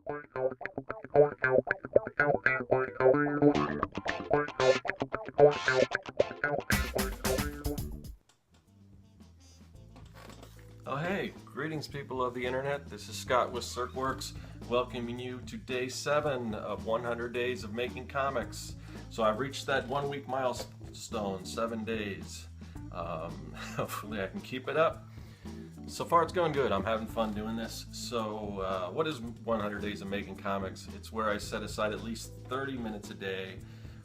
Oh hey, greetings people of the internet. This is Scott with CircWorks, welcoming you to day 7 of 100 days of making comics. So I've reached that 1 week milestone, 7 days. Hopefully I can keep it up. So far it's going good. I'm having fun doing this. So what is 100 days of making comics? It's where I set aside at least 30 minutes a day,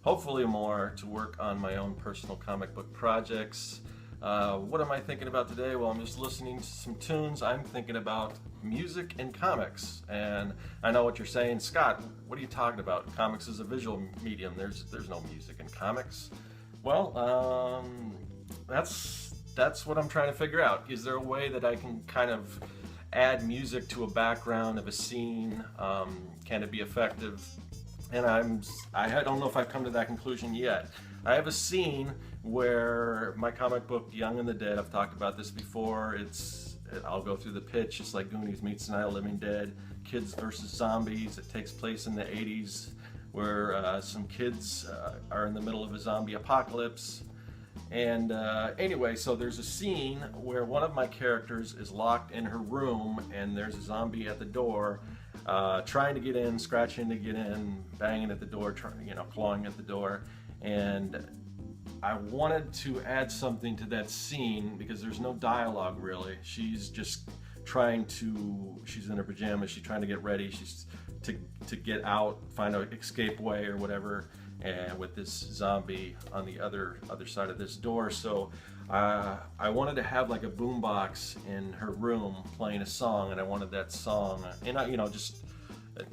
hopefully more, to work on my own personal comic book projects. What am I thinking about today? Well, I'm just listening to some tunes. I'm thinking about music and comics. And I know what you're saying, Scott, what are you talking about? Comics is a visual medium. There's no music in comics. Well, that's what I'm trying to figure out. Is there a way that I can kind of add music to a background of a scene? Can it be effective? And I don't know if I've come to that conclusion yet. I have a scene where my comic book Young and the Dead, I've talked about this before, I'll go through the pitch. It's like Goonies meets Night of the Living Dead, kids versus zombies. It takes place in the 80s where some kids are in the middle of a zombie apocalypse. And anyway, so there's a scene where one of my characters is locked in her room and there's a zombie at the door trying to get in, scratching to get in, banging at the door, clawing at the door. And I wanted to add something to that scene because there's no dialogue really. She's just she's in her pajamas, she's trying to get ready, she's to get out, find an escape way or whatever, and with this zombie on the other side of this door. So I wanted to have like a boombox in her room playing a song, and I wanted that song, and just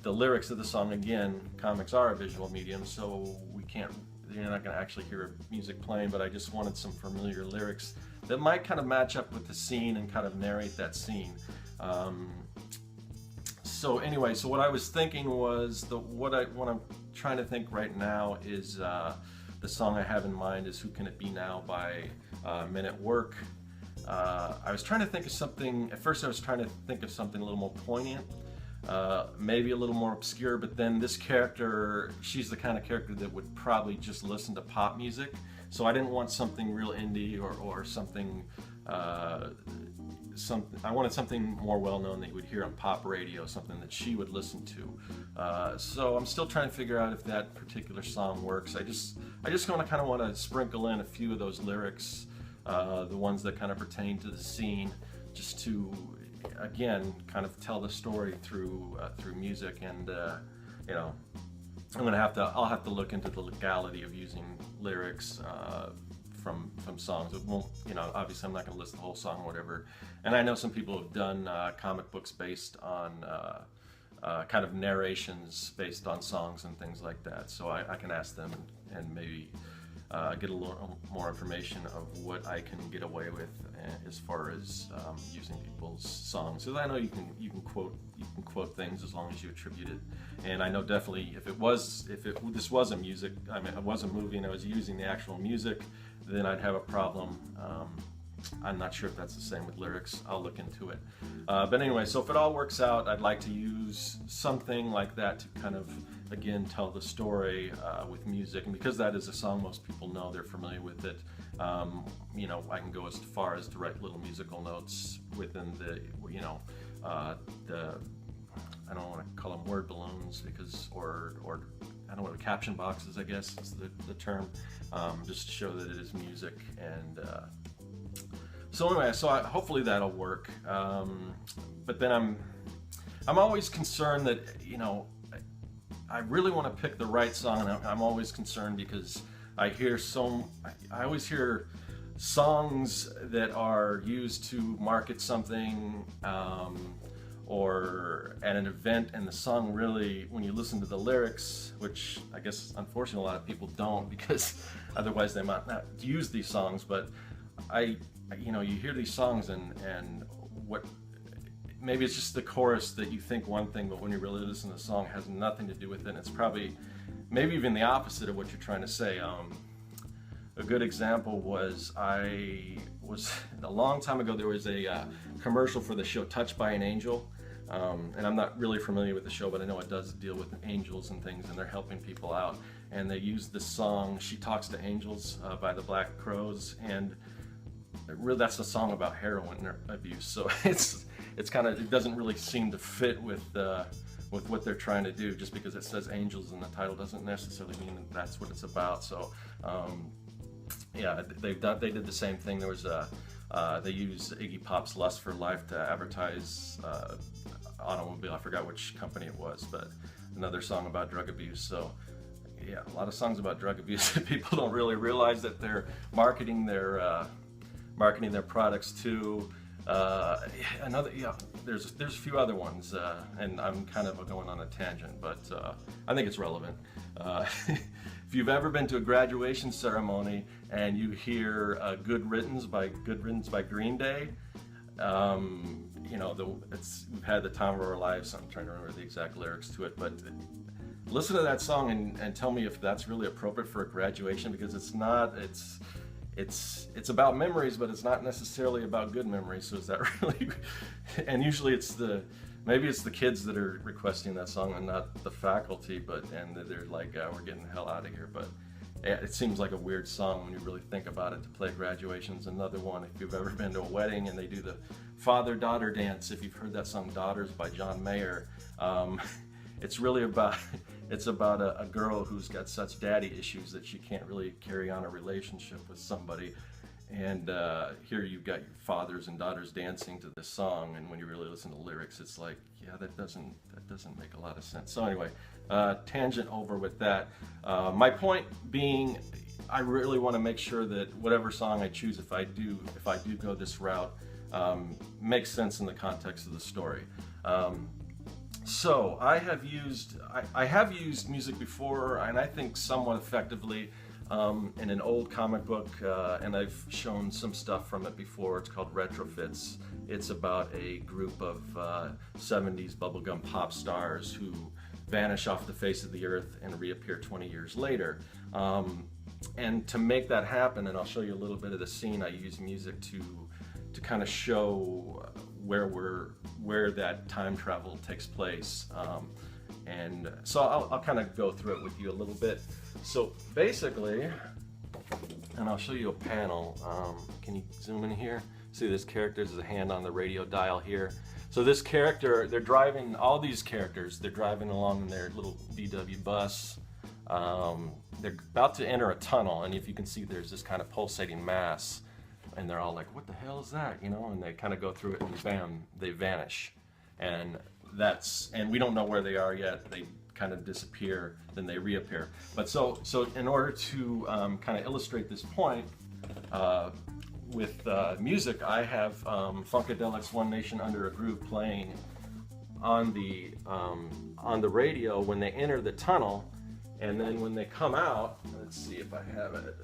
the lyrics of the song. Again, comics are a visual medium, so you're not going to actually hear music playing, but I just wanted some familiar lyrics that might kind of match up with the scene and kind of narrate that scene. So anyway, so what I was thinking was what I'm trying to think right now is the song I have in mind is "Who Can It Be Now" by Men at Work. I was trying to think of something. At first, I was trying to think of something a little more poignant. Maybe a little more obscure, but then this character, she's the kind of character that would probably just listen to pop music, so I didn't want something real indie or something, I wanted something more well-known that you would hear on pop radio, something that she would listen to. So I'm still trying to figure out if that particular song works. I just kind of want to sprinkle in a few of those lyrics, the ones that kind of pertain to the scene, just to again kind of tell the story through music. And I'll have to look into the legality of using lyrics from songs. It won't, obviously I'm not going to list the whole song or whatever. And I know some people have done comic books based on kind of narrations based on songs and things like that, so I can ask them and maybe get a little more information of what I can get away with as far as using people's songs. So I know you can quote things as long as you attribute it. And I know definitely if this was a movie and I was using the actual music, then I'd have a problem. I'm not sure if that's the same with lyrics. I'll look into it. But anyway, so if it all works out, I'd like to use something like that to kind of, again, tell the story with music. And because that is a song most people know, they're familiar with it, I can go as far as to write little musical notes within the I don't want to call them word balloons or I don't know, caption boxes, I guess is the term, just to show that it is music. And so anyway, hopefully that'll work. But then I'm always concerned that, I really want to pick the right song, and I'm always concerned because I always hear songs that are used to market something or at an event, and the song really, when you listen to the lyrics, which I guess unfortunately a lot of people don't because otherwise they might not use these songs, but you hear these songs and what, maybe it's just the chorus that you think one thing, but when you really listen to the song, it has nothing to do with it. And it's probably maybe even the opposite of what you're trying to say. A good example was a long time ago, there was a commercial for the show Touched by an Angel. And I'm not really familiar with the show, but I know it does deal with angels and things, and they're helping people out. And they use the song "She Talks to Angels" by the Black Crowes, and that's a song about heroin abuse. So it's kind of, it doesn't really seem to fit with what they're trying to do. Just because it says angels in the title doesn't necessarily mean that that's what it's about. So yeah, they did the same thing. There was they used Iggy Pop's "Lust for Life" to advertise automobile. I forgot which company it was, but another song about drug abuse. So yeah, a lot of songs about drug abuse. People don't really realize that they're marketing their products to. There's a few other ones, and I'm kind of going on a tangent, but I think it's relevant. If you've ever been to a graduation ceremony and you hear "Good Riddance" by Green Day, you know, we've had the time of our lives. I'm trying to remember the exact lyrics to it, but listen to that song and tell me if that's really appropriate for a graduation, because it's not. It's about memories, but it's not necessarily about good memories. So is that really? And usually maybe it's the kids that are requesting that song and not the faculty, and they're like, we're getting the hell out of here. But it seems like a weird song when you really think about it to play graduations. Another one, if you've ever been to a wedding and they do the father-daughter dance, if you've heard that song "Daughters" by John Mayer, it's really about a girl who's got such daddy issues that she can't really carry on a relationship with somebody. And here you've got your fathers and daughters dancing to this song, and when you really listen to the lyrics, it's like, yeah, that doesn't make a lot of sense. So anyway, tangent over with that. My point being, I really want to make sure that whatever song I choose, if I do go this route, makes sense in the context of the story. So I have used music before, and I think somewhat effectively, in an old comic book, and I've shown some stuff from it before. It's called Retrofits. It's about a group of 70s bubblegum pop stars who vanish off the face of the earth and reappear 20 years later. And to make that happen, and I'll show you a little bit of the scene, I use music to kind of show where that time travel takes place. And so I'll kind of go through it with you a little bit. So basically, and I'll show you a panel. Can you zoom in here? See this character, there's a hand on the radio dial here. So this character, they're driving along in their little VW bus. They're about to enter a tunnel, and if you can see, there's this kind of pulsating mass, and they're all like, what the hell is that? You know, and they kind of go through it, and bam, they vanish. And we don't know where they are yet. They kind of disappear, then they reappear. But so in order to kind of illustrate this point, with music, I have Funkadelic's "One Nation Under a Groove" playing on the radio when they enter the tunnel, and then when they come out, let's see if I have it.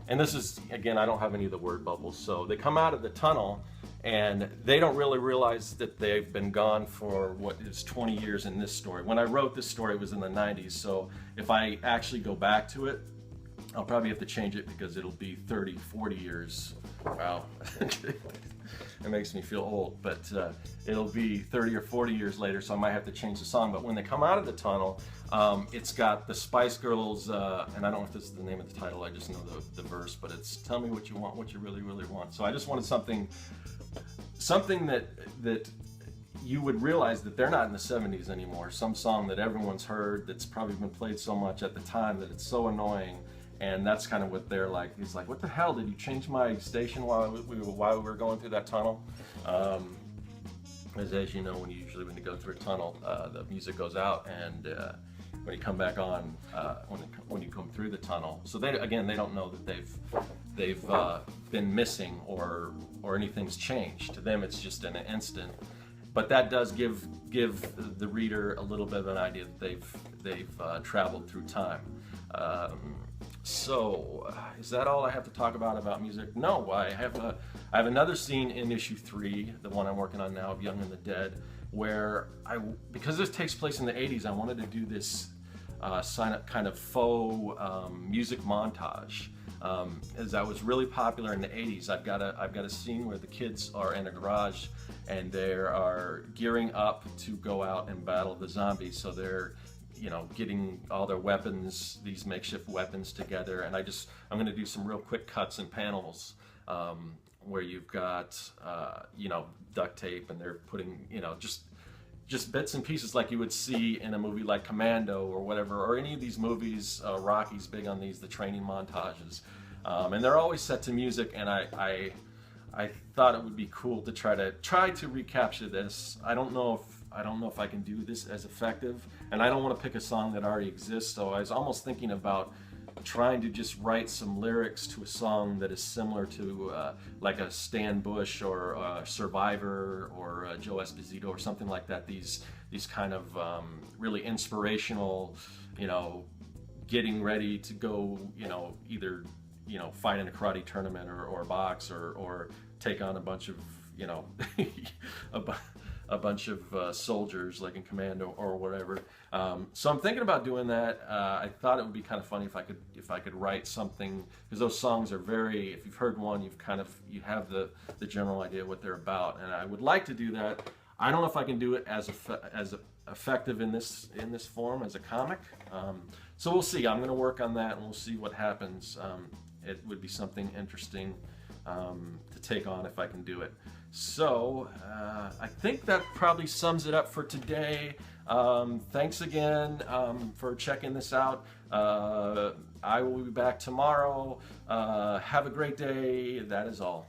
And this is, again, I don't have any of the word bubbles. So they come out of the tunnel, and they don't really realize that they've been gone for what is 20 years in this story. When I wrote this story, it was in the 90s. So if I actually go back to it, I'll probably have to change it because it'll be 30, 40 years. Wow. It makes me feel old, but it'll be 30 or 40 years later, so I might have to change the song. But when they come out of the tunnel, it's got the Spice Girls, and I don't know if this is the name of the title, I just know the verse, but it's "Tell me what you want, what you really, really want." So I just wanted something that you would realize that they're not in the 70s anymore. Some song that everyone's heard that's probably been played so much at the time that it's so annoying. And that's kind of what they're like. He's like, what the hell, did you change my station while we were going through that tunnel? As you know, when you go through a tunnel, the music goes out, and when you come back on, when you come through the tunnel. So they don't know that they've been missing or anything's changed. To them, it's just an instant. But that does give the reader a little bit of an idea that they've traveled through time. So, is that all I have to talk about music? No, I have another scene in issue 3, the one I'm working on now, of Young and the Dead, where because this takes place in the 80s, I wanted to do this kind of faux music montage. As that was really popular in the 80s. I've got a scene where the kids are in a garage and they are gearing up to go out and battle the zombies. So they're, you know, getting all their weapons, these makeshift weapons together. And I'm going to do some real quick cuts and panels where you've got, you know, duct tape, and they're putting, you know, just bits and pieces like you would see in a movie like Commando or whatever, or any of these movies. Rocky's big on these, the training montages. And they're always set to music, and I thought it would be cool to try to recapture this. I don't know if I can do this as effective, and I don't want to pick a song that already exists. So I was almost thinking about trying to just write some lyrics to a song that is similar to like a Stan Bush or Survivor or Joe Esposito or something like that. These kind of really inspirational, you know, getting ready to go, you know, either, you know, fight in a karate tournament or box or take on a bunch of, you know, a bunch of soldiers like in Commando or whatever. So I'm thinking about doing that. I thought it would be kind of funny if I could write something, because those songs are very, if you've heard one, you have the general idea what they're about, and I would like to do that. I don't know if I can do it as effective in this form as a comic. So we'll see. I'm going to work on that, and we'll see what happens. It would be something interesting to take on if I can do it. So I think that probably sums it up for today. Thanks again for checking this out. I will be back tomorrow. Have a great day. That is all.